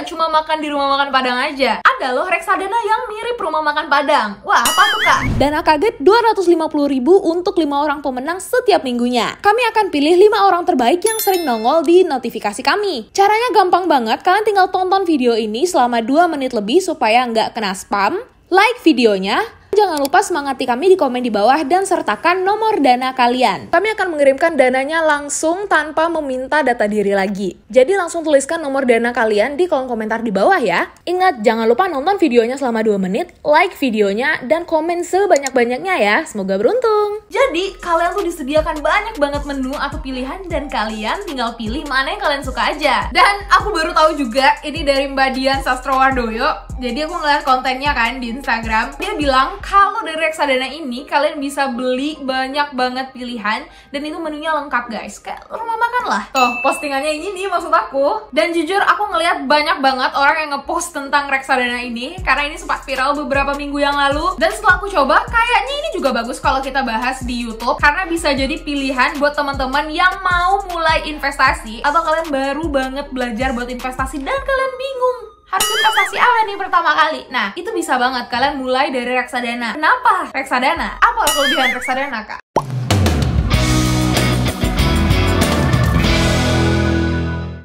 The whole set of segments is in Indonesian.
nggak cuma makan di rumah makan Padang aja. Ada loh reksadana yang mirip rumah makan Padang. Wah, apa tuh kak? Dana kaget 250.000 untuk 5 orang pemenang setiap minggunya. Kami akan pilih 5 orang terbaik yang sering nongol di notifikasi kami. Caranya gampang banget, kalian tinggal tonton video ini selama 2 menit lebih supaya nggak kena spam. Like videonya. Jangan lupa semangati kami di komen di bawah dan sertakan nomor dana kalian. Kami akan mengirimkan dananya langsung tanpa meminta data diri lagi. Jadi langsung tuliskan nomor dana kalian di kolom komentar di bawah ya. Ingat, jangan lupa nonton videonya selama 2 menit, like videonya, dan komen sebanyak-banyaknya ya. Semoga beruntung. Jadi, kalian tuh disediakan banyak banget menu atau pilihan dan kalian tinggal pilih mana yang kalian suka aja. Dan aku baru tahu juga, ini dari Mbak Dian Sastrowardoyo. Jadi aku ngeliat kontennya kan di Instagram. Dia bilang, kalau dari reksadana ini kalian bisa beli banyak banget pilihan dan itu menunya lengkap guys, kayak rumah makan lah. Tuh postingannya ini nih maksud aku. Dan jujur aku ngeliat banyak banget orang yang ngepost tentang reksadana ini karena ini sempat viral beberapa minggu yang lalu. Dan setelah aku coba, kayaknya ini juga bagus kalau kita bahas di YouTube karena bisa jadi pilihan buat teman-teman yang mau mulai investasi atau kalian baru banget belajar buat investasi dan kalian bingung harus investasi apa nih pertama kali. Nah, itu bisa banget kalian mulai dari reksadana. Kenapa reksadana? Apa kelebihan reksadana, Kak?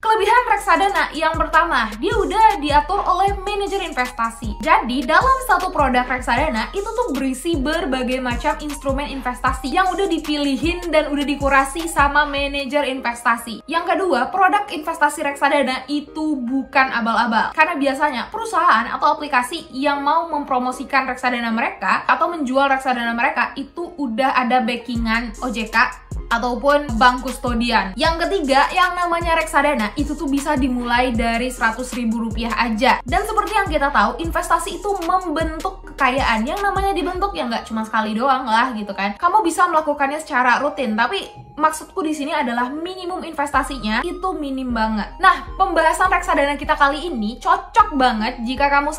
Kelebihan reksadana yang pertama, dia udah diatur oleh manajer investasi. Jadi, dalam satu produk reksadana itu tuh berisi berbagai macam instrumen investasi yang udah dipilihin dan udah dikurasi sama manajer investasi. Yang kedua, produk investasi reksadana itu bukan abal-abal. Karena biasanya perusahaan atau aplikasi yang mau mempromosikan reksadana mereka atau menjual reksadana mereka itu udah ada backingan OJK ataupun bank kustodian. Yang ketiga, yang namanya reksadana itu tuh bisa dimulai dari Rp100.000 aja. Dan seperti yang kita tahu, investasi itu membentuk kekayaan. Yang namanya dibentuk ya nggak cuma sekali doang lah gitu kan. Kamu bisa melakukannya secara rutin, tapi maksudku di sini adalah minimum investasinya itu minim banget. Nah, pembahasan reksadana kita kali ini cocok banget jika kamu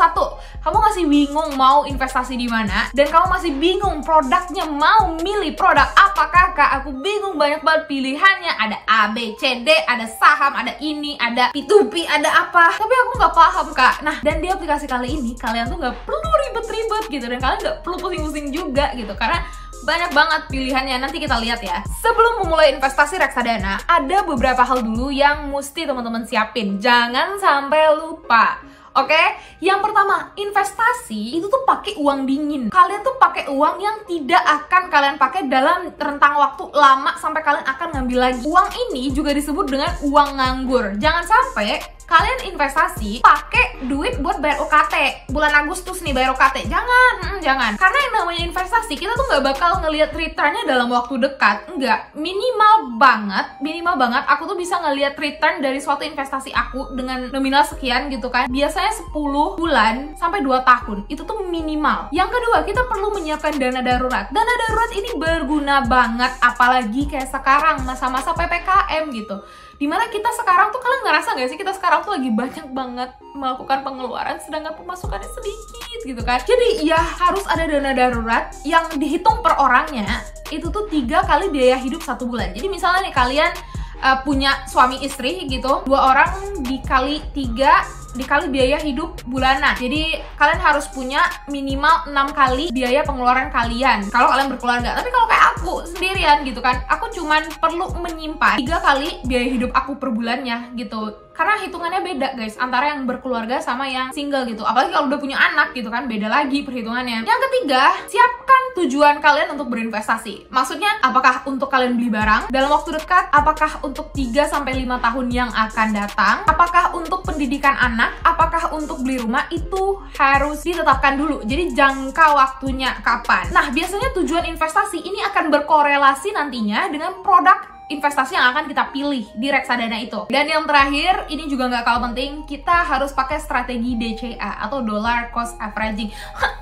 kamu masih bingung mau investasi di mana dan kamu masih bingung produknya, mau milih produk apa kakak, aku bingung banyak banget pilihannya, ada A, B, C, D, ada saham, ada ini, ada P2P, ada apa, tapi aku nggak paham kak. Nah, dan di aplikasi kali ini kalian tuh nggak perlu ribet-ribet gitu dan kalian nggak perlu pusing-pusing juga gitu karena banyak banget pilihannya. Nanti kita lihat ya. Sebelum memulai investasi reksadana, ada beberapa hal dulu yang mesti teman-teman siapin. Jangan sampai lupa. Oke, yang pertama, investasi itu tuh pakai uang dingin. Kalian tuh pakai uang yang tidak akan kalian pakai dalam rentang waktu lama sampai kalian akan ngambil lagi. Uang ini juga disebut dengan uang nganggur. Jangan sampai kalian investasi pakai duit buat bayar UKT. Bulan Agustus nih bayar UKT. Jangan. Karena yang namanya investasi, kita tuh nggak bakal ngelihat returnnya dalam waktu dekat. Enggak, minimal banget aku tuh bisa ngelihat return dari suatu investasi aku dengan nominal sekian gitu kan. Biasanya 10 bulan sampai 2 tahun. Itu tuh minimal. Yang kedua, kita perlu menyiapkan dana darurat. Dana darurat ini berguna banget apalagi kayak sekarang masa-masa PPKM gitu. Dimana kita sekarang tuh, kalian ngerasa gak sih kita sekarang tuh lagi banyak banget melakukan pengeluaran sedangkan pemasukannya sedikit gitu kan. Jadi ya harus ada dana darurat yang dihitung per orangnya itu tuh 3 kali biaya hidup 1 bulan. Jadi misalnya nih kalian punya suami istri gitu, 2 orang dikali 3 dikali biaya hidup bulanan. Jadi kalian harus punya minimal 6 kali biaya pengeluaran kalian kalau kalian berkeluarga. Tapi kalau kayak aku sendirian gitu kan, aku cuman perlu menyimpan 3 kali biaya hidup aku per bulannya gitu. Karena hitungannya beda guys antara yang berkeluarga sama yang single gitu. Apalagi kalau udah punya anak gitu kan, beda lagi perhitungannya. Yang ketiga, siapkan tujuan kalian untuk berinvestasi. Maksudnya, apakah untuk kalian beli barang dalam waktu dekat? Apakah untuk 3-5 tahun yang akan datang? Apakah untuk pendidikan anak? Apakah untuk beli rumah? Itu harus ditetapkan dulu. Jadi jangka waktunya kapan. Nah, biasanya tujuan investasi ini akan berkorelasi nantinya dengan produk investasi yang akan kita pilih di reksadana itu. Dan yang terakhir, ini juga nggak kalah penting, kita harus pakai strategi DCA atau Dollar Cost Averaging.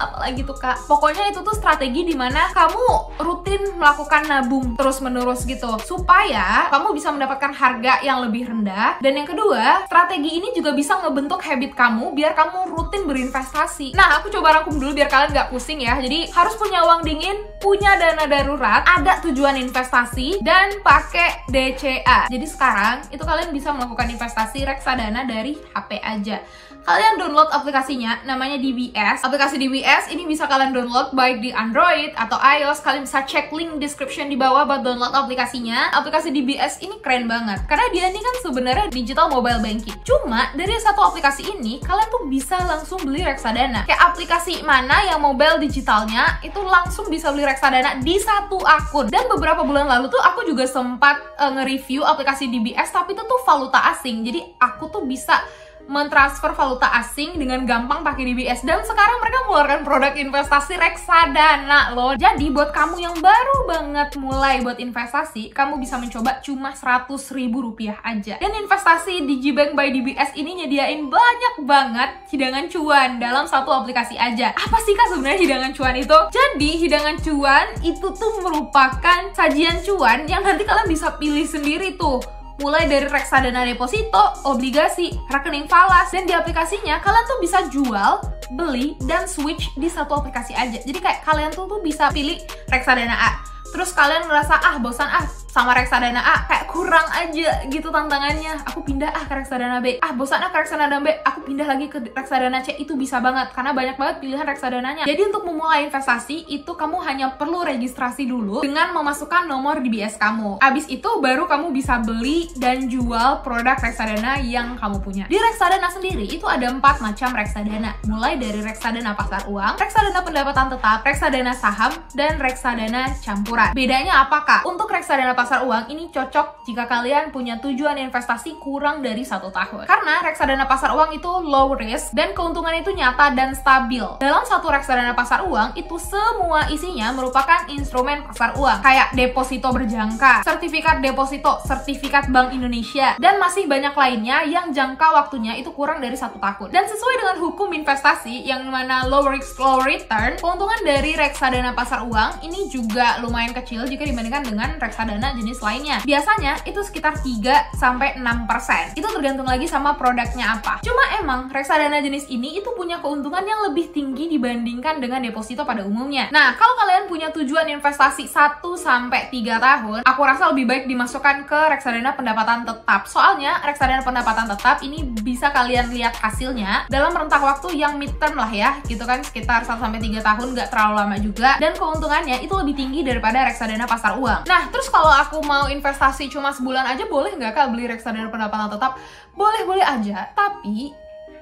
Apalagi tuh kak, pokoknya itu tuh strategi dimana kamu rutin melakukan nabung terus-menerus gitu supaya kamu bisa mendapatkan harga yang lebih rendah. Dan yang kedua, strategi ini juga bisa ngebentuk habit kamu biar kamu rutin berinvestasi. Nah, aku coba rangkum dulu biar kalian nggak pusing ya. Jadi harus punya uang dingin, punya dana darurat, ada tujuan investasi, dan pakai pakai DCA. Jadi sekarang itu kalian bisa melakukan investasi reksadana dari HP aja. Kalian download aplikasinya, namanya DBS. Aplikasi DBS ini bisa kalian download baik di Android atau iOS. Kalian bisa cek link description di bawah buat download aplikasinya. Aplikasi DBS ini keren banget karena dia ini kan sebenarnya digital mobile banking. Cuma dari satu aplikasi ini kalian tuh bisa langsung beli reksadana. Kayak aplikasi mana yang mobile digitalnya itu langsung bisa beli reksadana di satu akun. Dan beberapa bulan lalu tuh aku juga sempat nge-review aplikasi DBS, tapi itu tuh valuta asing. Jadi aku tuh bisa mentransfer valuta asing dengan gampang pakai DBS, dan sekarang mereka mengeluarkan produk investasi reksadana loh. Jadi buat kamu yang baru banget mulai buat investasi, kamu bisa mencoba cuma Rp100.000 aja. Dan investasi Digibank by DBS ini nyediain banyak banget hidangan cuan dalam satu aplikasi aja. Apa sih kak sebenarnya hidangan cuan itu? Jadi hidangan cuan itu tuh merupakan sajian cuan yang nanti kalian bisa pilih sendiri tuh. Mulai dari reksadana deposito, obligasi, rekening falas, dan di aplikasinya kalian tuh bisa jual, beli, dan switch di satu aplikasi aja. Jadi kayak kalian tuh bisa pilih reksadana A, terus kalian ngerasa bosan sama reksadana A, kayak kurang aja gitu tantangannya, aku pindah ke reksadana B, bosan ke reksadana B, aku pindah lagi ke reksadana C. Itu bisa banget karena banyak banget pilihan reksadananya. Jadi untuk memulai investasi itu kamu hanya perlu registrasi dulu dengan memasukkan nomor DBS kamu. Abis itu baru kamu bisa beli dan jual produk reksadana yang kamu punya. Di reksadana sendiri itu ada 4 macam reksadana, mulai dari reksadana pasar uang, reksadana pendapatan tetap, reksadana saham, dan reksadana campuran. Bedanya apakah? Untuk reksadana pasar uang ini cocok jika kalian punya tujuan investasi kurang dari 1 tahun. Karena reksadana pasar uang itu low risk dan keuntungan itu nyata dan stabil. Dalam satu reksadana pasar uang itu semua isinya merupakan instrumen pasar uang, kayak deposito berjangka, sertifikat deposito, sertifikat Bank Indonesia, dan masih banyak lainnya yang jangka waktunya itu kurang dari 1 tahun. Dan sesuai dengan hukum investasi yang mana low risk low return, keuntungan dari reksadana pasar uang ini juga lumayan kecil jika dibandingkan dengan reksadana jenis lainnya. Biasanya itu sekitar 3-6%. Itu tergantung lagi sama produknya apa. Cuma emang reksadana jenis ini itu punya keuntungan yang lebih tinggi dibandingkan dengan deposito pada umumnya. Nah, kalau kalian punya tujuan investasi 1-3 tahun, aku rasa lebih baik dimasukkan ke reksadana pendapatan tetap. Soalnya reksadana pendapatan tetap ini bisa kalian lihat hasilnya dalam rentang waktu yang midterm lah ya, gitu kan, sekitar 1-3 tahun, nggak terlalu lama juga, dan keuntungannya itu lebih tinggi daripada reksadana pasar uang. Nah, terus kalau aku mau investasi cuma sebulan aja, boleh nggak kak beli reksadana pendapatan tetap? Boleh-boleh aja, tapi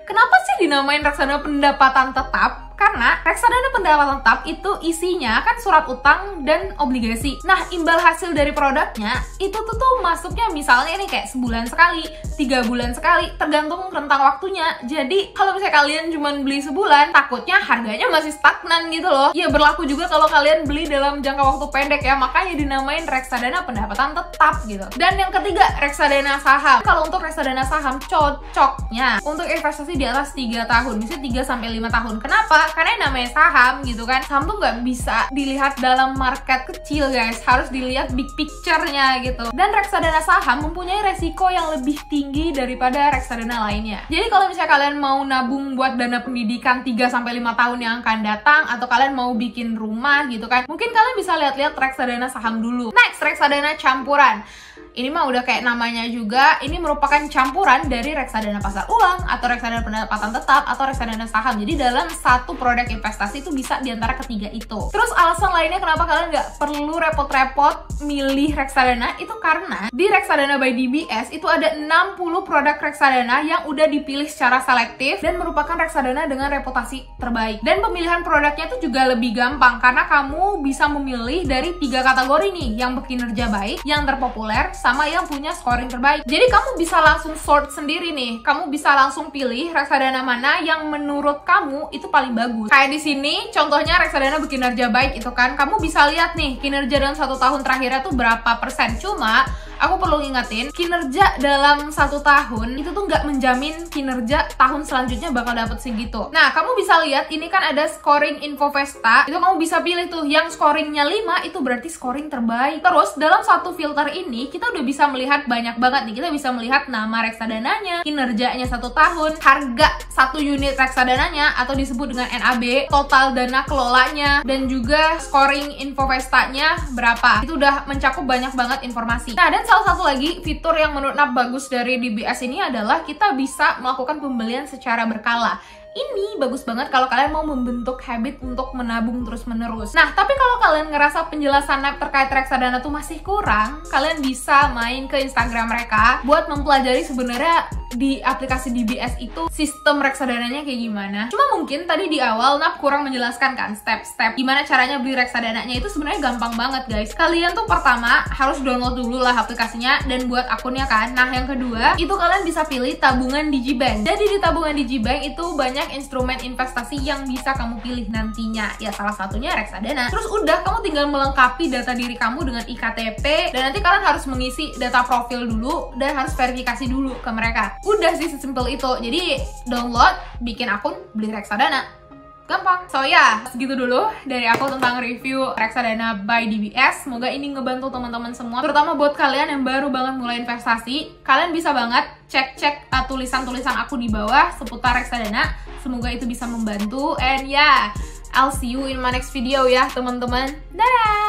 kenapa sih dinamain reksadana pendapatan tetap? Karena reksadana pendapatan tetap itu isinya kan surat utang dan obligasi. Nah, imbal hasil dari produknya itu tuh masuknya misalnya ini kayak sebulan sekali, 3 bulan sekali, tergantung rentang waktunya. Jadi kalau misalnya kalian cuma beli sebulan, takutnya harganya masih stagnan gitu loh. Ya berlaku juga kalau kalian beli dalam jangka waktu pendek ya, makanya dinamain reksadana pendapatan tetap gitu. Dan yang ketiga, reksadana saham. Kalau untuk reksadana saham cocoknya untuk investasi di atas 3 tahun, misalnya 3-5 tahun. Kenapa? Karena namanya saham gitu kan, saham tuh nggak bisa dilihat dalam market kecil guys, harus dilihat big picture-nya gitu. Dan reksadana saham mempunyai resiko yang lebih tinggi daripada reksadana lainnya. Jadi kalau misalnya kalian mau nabung buat dana pendidikan 3-5 tahun yang akan datang, atau kalian mau bikin rumah gitu kan, mungkin kalian bisa lihat-lihat reksadana saham dulu. Next, reksadana campuran. Ini mah udah kayak namanya juga, ini merupakan campuran dari reksadana pasar uang, atau reksadana pendapatan tetap, atau reksadana saham. Jadi dalam satu produk investasi itu bisa diantara ketiga itu. Terus alasan lainnya kenapa kalian nggak perlu repot-repot milih reksadana, itu karena di reksadana by DBS itu ada 60 produk reksadana yang udah dipilih secara selektif dan merupakan reksadana dengan reputasi terbaik. Dan pemilihan produknya itu juga lebih gampang karena kamu bisa memilih dari 3 kategori nih, yang berkinerja baik, yang terpopuler, sama yang punya scoring terbaik. Jadi kamu bisa langsung sort sendiri nih. Kamu bisa langsung pilih reksadana mana yang menurut kamu itu paling bagus. Kayak di sini contohnya reksadana berkinerja baik itu kan, kamu bisa lihat nih kinerja dalam 1 tahun terakhirnya tuh berapa persen. Cuma aku perlu ngingetin, kinerja dalam 1 tahun itu tuh nggak menjamin kinerja tahun selanjutnya bakal dapet segitu. Nah, kamu bisa lihat ini kan ada scoring Infovesta, itu kamu bisa pilih tuh yang scoringnya 5, itu berarti scoring terbaik. Terus dalam satu filter ini kita udah bisa melihat banyak banget nih. Kita bisa melihat nama reksadananya, kinerjanya 1 tahun, harga 1 unit reksadananya atau disebut dengan NAB, total dana kelolanya, dan juga scoring Infovesta-nya berapa. Itu udah mencakup banyak banget informasi. Nah, dan salah satu lagi fitur yang menurut Nap bagus dari DBS ini adalah kita bisa melakukan pembelian secara berkala. Ini bagus banget kalau kalian mau membentuk habit untuk menabung terus-menerus. Nah, tapi kalau kalian ngerasa penjelasan Nap terkait reksadana tuh masih kurang, kalian bisa main ke Instagram mereka buat mempelajari sebenarnya di aplikasi DBS itu sistem reksadananya kayak gimana. Cuma mungkin tadi di awal Nap kurang menjelaskan kan step-step gimana caranya beli reksadananya. Itu sebenarnya gampang banget guys. Kalian tuh pertama harus download dulu lah aplikasinya dan buat akunnya kan. Nah, yang kedua itu kalian bisa pilih tabungan digibank. Jadi di tabungan digibank itu banyak instrumen investasi yang bisa kamu pilih nantinya. Ya salah satunya reksadana. Terus udah, kamu tinggal melengkapi data diri kamu dengan iktp dan nanti kalian harus mengisi data profil dulu dan harus verifikasi dulu ke mereka. Udah sih, sesimpel itu. Jadi download, bikin akun, beli reksadana. Gampang. So ya, segitu dulu dari aku tentang review reksadana by DBS. Semoga ini ngebantu teman-teman semua, terutama buat kalian yang baru banget mulai investasi. Kalian bisa banget cek-cek tulisan-tulisan aku di bawah seputar reksadana. Semoga itu bisa membantu. And ya, I'll see you in my next video ya teman-teman. Dadah!